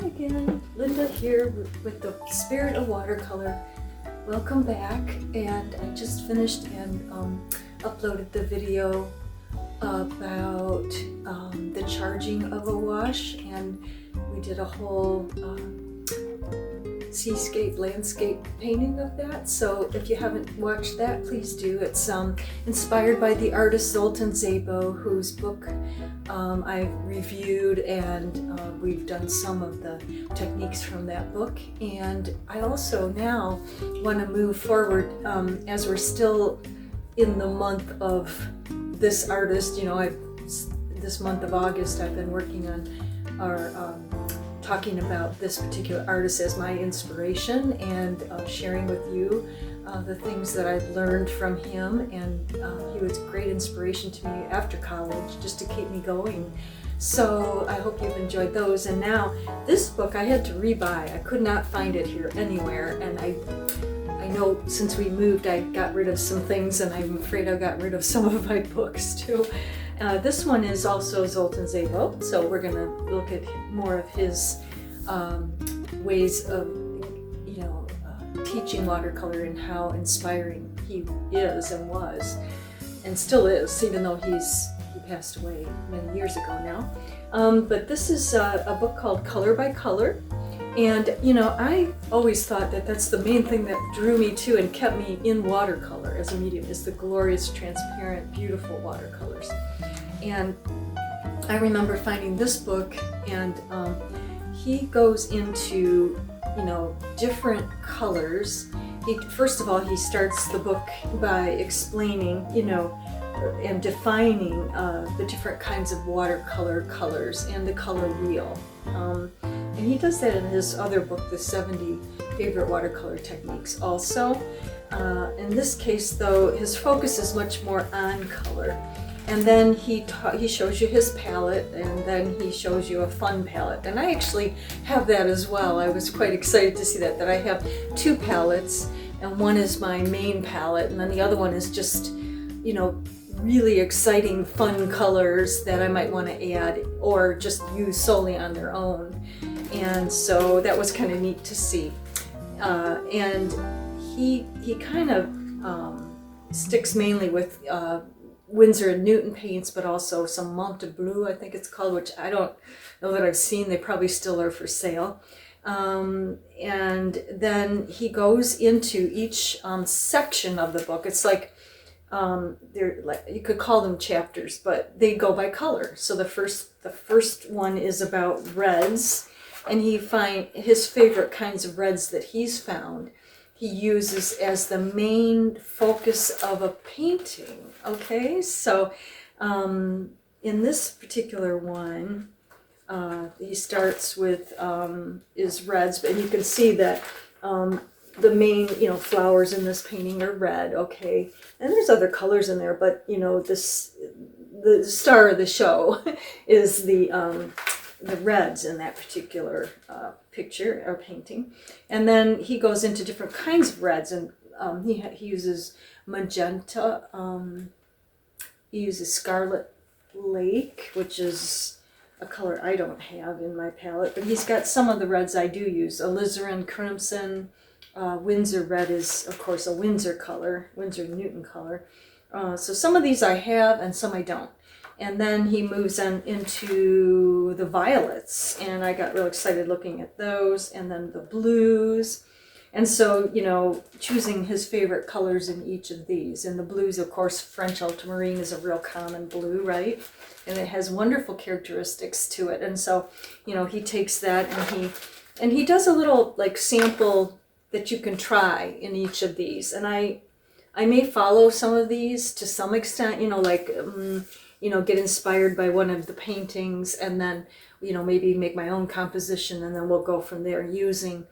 again. Linda here with the Spirit of Watercolor. Welcome back. And I just finished and uploaded the video about the charging of a wash, and we did a whole seascape, landscape painting of that. So if you haven't watched that, please do. It's inspired by the artist Zoltan Szabo, whose book I've reviewed, and we've done some of the techniques from that book. And I also now want to move forward as we're still in the month of this artist. You know, this month of August I've been working on our talking about this particular artist as my inspiration, and sharing with you the things that I've learned from him. And he was a great inspiration to me after college, just to keep me going. So I hope you've enjoyed those. And now this book I had to rebuy. I could not find it here anywhere, and I know since we moved I got rid of some things, and I'm afraid I got rid of some of my books too. This one is also Zoltan Szabo, so we're going to look at more of his ways of, teaching watercolor, and how inspiring he is and was, and still is, even though he passed away many years ago now. But this is a book called Color by Color. And, I always thought that that's the main thing that drew me to and kept me in watercolor as a medium, is the glorious, transparent, beautiful watercolors. And I remember finding this book, and he goes into, different colors. First of all, he starts the book by explaining, and defining the different kinds of watercolor colors and the color wheel. And he does that in his other book, The 70 Favorite Watercolor Techniques also. In this case, though, his focus is much more on color. And then he shows you his palette, and then he shows you a fun palette. And I actually have that as well. I was quite excited to see that I have two palettes, and one is my main palette, and then the other one is just, really exciting, fun colors that I might want to add or just use solely on their own. And so that was kind of neat to see. And he kind of sticks mainly with Winsor and Newton paints, but also some Monte Bleu, I think it's called, which I don't know that I've seen. They probably still are for sale. And then he goes into each section of the book. It's like they're like, you could call them chapters, but they go by color. So the first one is about reds, and he finds his favorite kinds of reds that he's found. He uses as the main focus of a painting. Okay, so in this particular one, he starts with is reds, and you can see that the main flowers in this painting are red. Okay, and there's other colors in there, but the star of the show is the reds in that particular picture or painting. And then he goes into different kinds of reds, and he uses magenta, he uses scarlet lake, which is a color I don't have in my palette, but he's got some of the reds I do use. Alizarin crimson, Winsor red is of course a Winsor color, Winsor Newton color. So some of these I have and some I don't. And then he moves on into the violets, and I got real excited looking at those, and then the blues. And so, choosing his favorite colors in each of these. And the blues, of course, French ultramarine is a real common blue, right? And it has wonderful characteristics to it. And so, he takes that, and he does a little like sample that you can try in each of these. And I may follow some of these to some extent, get inspired by one of the paintings, and then, maybe make my own composition, and then we'll go from there using,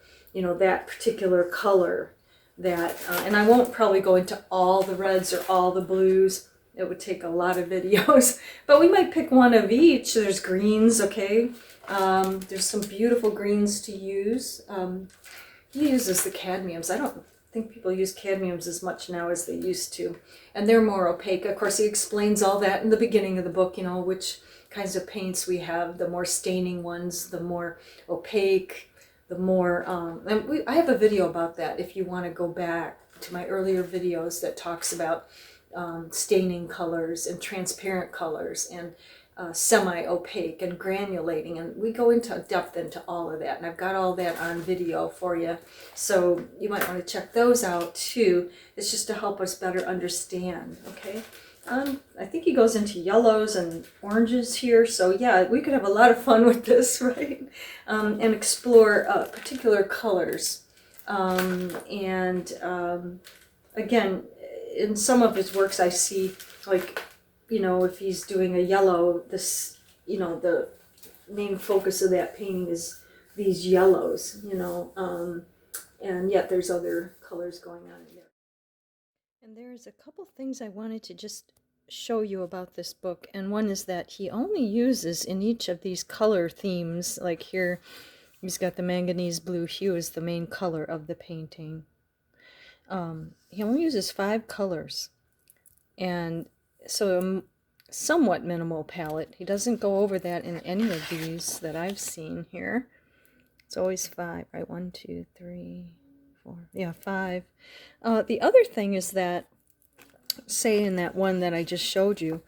that particular color that, and I won't probably go into all the reds or all the blues. It would take a lot of videos, but we might pick one of each. There's greens, okay. There's some beautiful greens to use. He uses the cadmiums. I don't think people use cadmiums as much now as they used to. And they're more opaque. Of course, he explains all that in the beginning of the book, you know, which kinds of paints we have, the more staining ones, the more opaque, the more, I have a video about that if you want to go back to my earlier videos that talks about staining colors and transparent colors and semi-opaque and granulating, and we go into depth into all of that, and I've got all that on video for you, so you might want to check those out too. It's just to help us better understand. Okay, I think he goes into yellows and oranges here, so yeah, we could have a lot of fun with this, right? And explore particular colors. Again, in some of his works I see, like, you know, if he's doing a yellow, this, you know, the main focus of that painting is these yellows, you know, and yet there's other colors going on in there. And there's a couple things I wanted to just show you about this book, and one is that he only uses in each of these color themes, like here, he's got the manganese blue hue as the main color of the painting. He only uses 5 colors, and so a somewhat minimal palette. He doesn't go over that in any of these that I've seen here. It's always 5, right? 1, 2, 3, 4. Yeah, 5. The other thing is that, say in that one that I just showed you,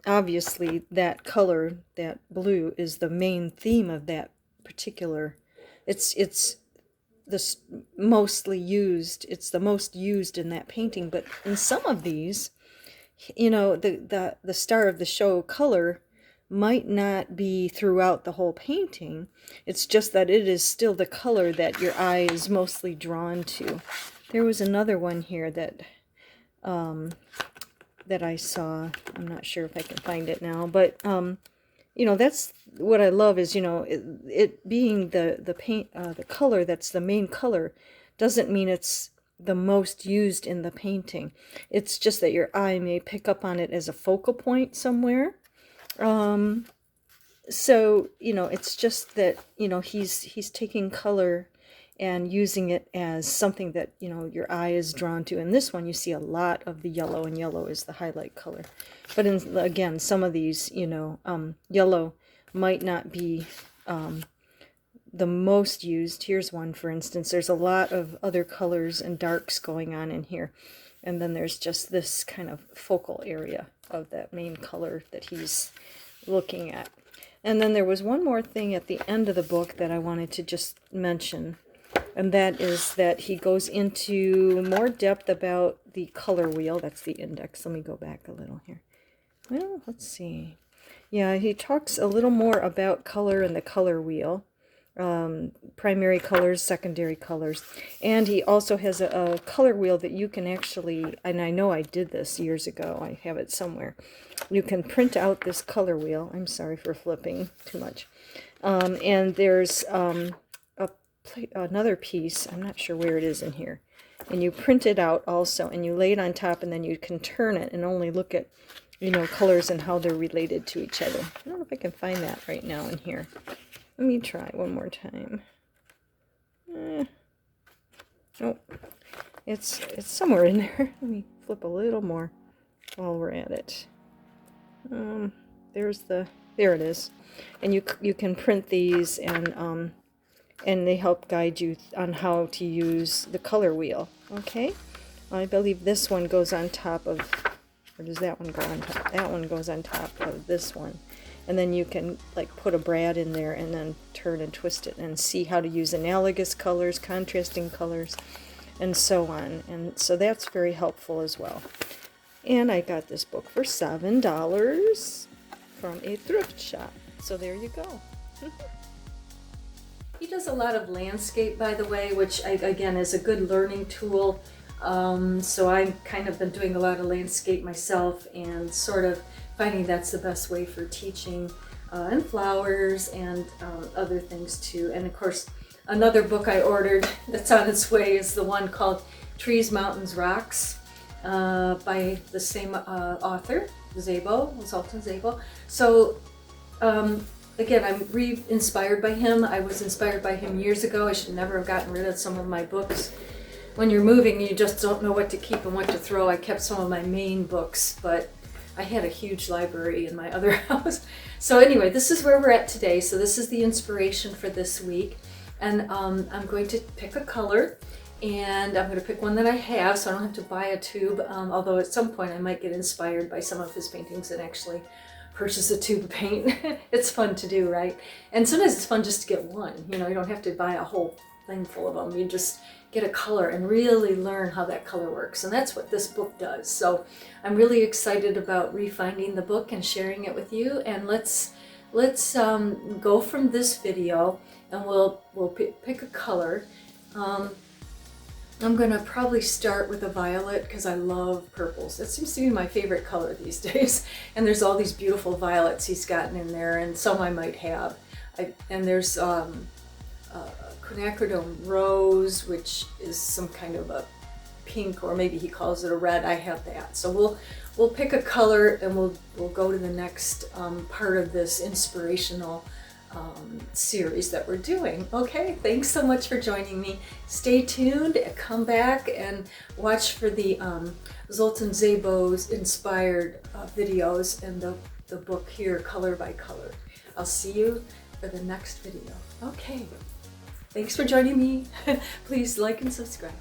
obviously that color, that blue, is the main theme of that particular. It's the mostly used. It's the most used in that painting. But in some of these, you know, the star of the show color might not be throughout the whole painting. It's just that it is still the color that your eye is mostly drawn to. There was another one here that that I saw. I'm not sure if I can find it now, but you know, that's what I love is, you know, it being the paint, the color that's the main color doesn't mean it's the most used in the painting. It's just that your eye may pick up on it as a focal point somewhere. So, you know, it's just that, you know, he's taking color and using it as something that, you know, your eye is drawn to. In this one, you see a lot of the yellow, and yellow is the highlight color. But again, some of these, you know, yellow might not be the most used. Here's one, for instance. There's a lot of other colors and darks going on in here. And then there's just this kind of focal area of that main color that he's looking at. And then there was one more thing at the end of the book that I wanted to just mention. And that is that he goes into more depth about the color wheel. That's the index. Let me go back a little here. Well, let's see. Yeah, he talks a little more about color and the color wheel. Primary colors, secondary colors. And he also has a color wheel that you can actually, and I know I did this years ago. I have it somewhere. You can print out this color wheel. I'm sorry for flipping too much. And there's another piece, I'm not sure where it is in here, and you print it out also, and you lay it on top, and then you can turn it and only look at, you know, colors and how they're related to each other. I don't know if I can find that right now in here. Let me try one more time. Oh, it's somewhere in there. Let me flip a little more while we're at it. There it is, and you can print these, and they help guide you on how to use the color wheel. Okay, I believe this one goes on top of, or does that one go on top? That one goes on top of this one. And then you can like put a brad in there and then turn and twist it and see how to use analogous colors, contrasting colors, and so on. And so that's very helpful as well. And I got this book for $7 from a thrift shop. So there you go. He does a lot of landscape, by the way, which again is a good learning tool. So I've kind of been doing a lot of landscape myself and sort of finding that's the best way for teaching, and flowers and other things too. And of course, another book I ordered that's on its way is the one called Trees, Mountains, Rocks by the same author, Zoltan Szabo. So again, I'm re-inspired by him. I was inspired by him years ago. I should never have gotten rid of some of my books. when you're moving, you just don't know what to keep and what to throw. I kept some of my main books, but I had a huge library in my other house. So anyway, this is where we're at today. So this is the inspiration for this week. And I'm going to pick a color, and I'm going to pick one that I have, so I don't have to buy a tube, although at some point I might get inspired by some of his paintings and actually purchase a tube of paint. It's fun to do, right? And sometimes it's fun just to get one. You know, you don't have to buy a whole thing full of them. You just get a color and really learn how that color works. And that's what this book does. So I'm really excited about refinding the book and sharing it with you. And let's go from this video, and we'll pick a color. I'm gonna probably start with a violet because I love purples. That seems to be my favorite color these days. And there's all these beautiful violets he's gotten in there, and some I might have. And there's quinacridone rose, which is some kind of a pink, or maybe he calls it a red. I have that. So we'll pick a color, and we'll go to the next part of this inspirational series that we're doing. Okay, thanks so much for joining me. Stay tuned, come back and watch for the Zoltan Szabo's inspired videos and the book here, Color by Color. I'll see you for the next video. Okay, thanks for joining me. Please like and subscribe.